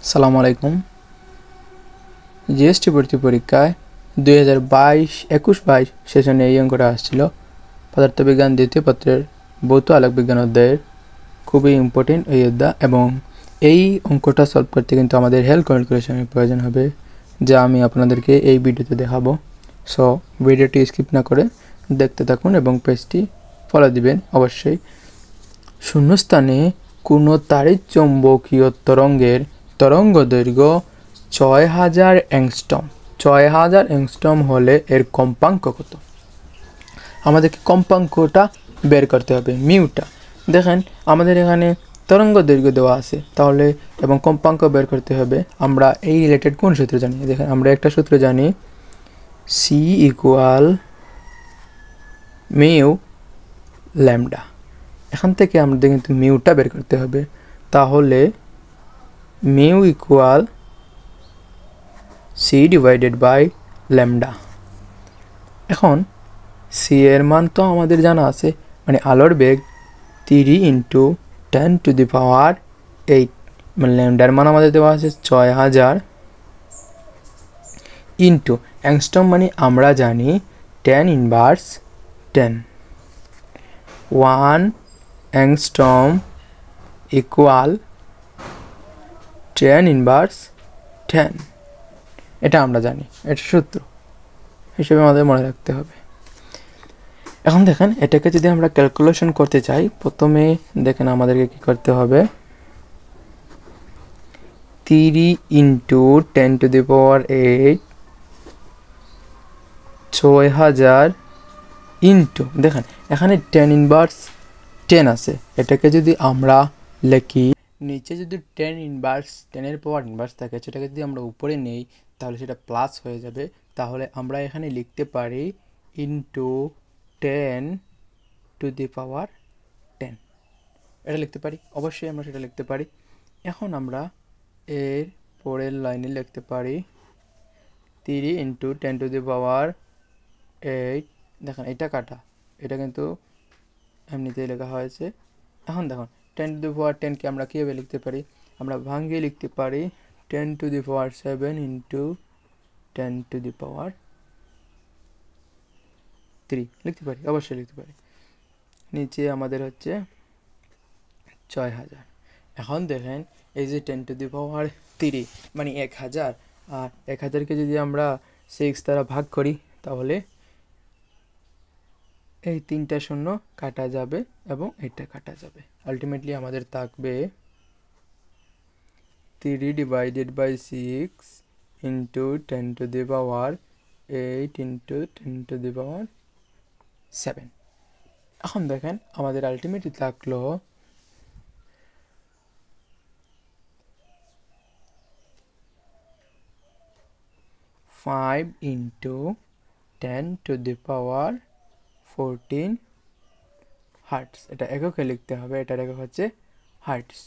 আসসালামু আলাইকুম। জিএসটি ভর্তি পরীক্ষায় 2022 সেশনে এই অঙ্কটা আসছিল। পদার্থবিজ্ঞান দ্বিতীয় পত্রের ভৌত আলোক বিজ্ঞান অধ্যায়ের খুবই ইম্পর্টেন্ট এই অধ্যায়, এবং এই অঙ্কটা সলভ করতে কিন্তু আমাদের হেল্প ক্যালকুলেশনের প্রয়োজন হবে, যা আমি আপনাদেরকে এই ভিডিওতে দেখাবো। সো ভিডিওটি স্কিপ না করে দেখতে থাকুন এবং পেজটি ফলো দিবেন অবশ্যই। শূন্যস্থানে কোনো তাড়িৎ চৌম্বকীয় তরঙ্গের তরঙ্গ দৈর্ঘ্য 6000 অ্যাংস্ট্রম। 6000 অ্যাংস্ট্রম হলে এর কম্পাঙ্ক কত? আমাদেরকে কম্পাঙ্কটা বের করতে হবে, মিউটা। দেখেন আমাদের এখানে তরঙ্গ দৈর্ঘ্য দেওয়া আছে, তাহলে এবং কম্পাঙ্ক বের করতে হবে। আমরা এই রিলেটেড কোন সূত্র জানি? দেখেন আমরা একটা সূত্র জানি, সি ইকুয়াল মিউ ল্যামডা। এখান থেকে আমাদের কিন্তু মিউটা বের করতে হবে, তাহলে mu equal C divided by lambda. এখন সি এর মান তো আমাদের জানা আছে, মানে আলোর বেগ 3 ইন্টু 10⁸, মানে ল্যামডার মান আমাদের দেওয়া আছে 6000 ইন্টু অ্যাংস্ট্রম, মানে আমরা জানি 10⁻10। 1 অ্যাংস্ট্রম ইকুয়াল 10⁻10, এটা আমরা জানি, এটা সূত্র হিসেবে আমাদের মনে রাখতে হবে। এখন দেখেন এটাকে যদি আমরা ক্যালকুলেশন করতে চাই, প্রথমে দেখেন আমাদেরকে কি করতে হবে, 3 ইন্টু 10⁸, 6000 ইন্টু, দেখেন এখানে 10⁻10 আছে, এটাকে যদি আমরা লিখি, নিচে যদি 10 পাওয়ার ইনভার্স থাকে, সেটাকে যদি আমরা উপরে নেই তাহলে সেটা প্লাস হয়ে যাবে। তাহলে আমরা এখানে লিখতে পারি ইন্টু 10⁻10, এটা লিখতে পারি, অবশ্যই আমরা সেটা লিখতে পারি। এখন আমরা এর পরের লাইনে লিখতে পারি 3 ইন্টু 10⁸, দেখেন এটা কাটা, এটা কিন্তু এমনিতেই লেখা হয়েছে। এখন দেখুন 10⁻10কে আমরা কীভাবে লিখতে পারি, আমরা ভাঙিয়ে লিখতে পারি 10⁻7 ইন্টু 10⁻3 লিখতে পারি, অবশ্যই লিখতে পারি। নিচে আমাদের হচ্ছে 6000। এখন দেখেন এই যে 10⁻3 মানে 1000, আর 1000কে যদি আমরা 6 দ্বারা ভাগ করি তাহলে এই 3টা শূন্য কাটা যাবে এবং এটা কাটা যাবে। আলটিমেটলি আমাদের থাকবে 3 ডিভাইডেড বাই 6 ইন্টু 10⁸8 ইন্টু 10⁻7। এখন দেখেন আমাদের আলটিমেটলি থাকলো 5 ইন্টু 10⁻14 হার্টস। এটা এককে লিখতে হবে, এটার একক হচ্ছে হার্টস।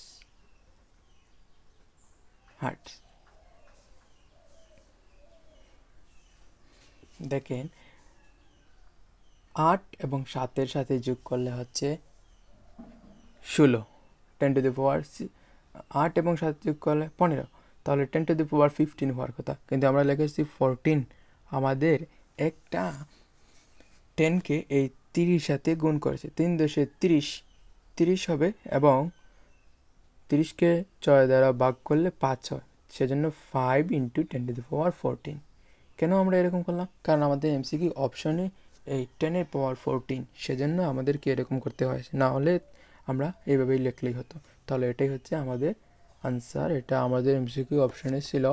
দেখেন 8 এবং 7-এর সাথে যোগ করলে হচ্ছে 16, 8 এবং 7 যোগ করলে 15, তাহলে 10⁻15 হওয়ার কথা, কিন্তু আমরা লিখেছি 14। আমাদের একটা 10কে এই 30 সাথে গুণ করেছে, 3×30 হবে, এবং 30কে 6 দ্বারা ভাগ করলে 5 হয়, সেজন্য 5 ইন্টু 10⁻14। কেন আমরা এরকম করলাম? কারণ আমাদের এমসিকিউ অপশনে এই 10⁻14, সেজন্য আমাদেরকে এরকম করতে হয়, না হলে আমরা এইভাবেই লিখলেই হতো। তাহলে এটাই হচ্ছে আমাদের আনসার, এটা আমাদের এমসিকিউ অপশনে ছিল।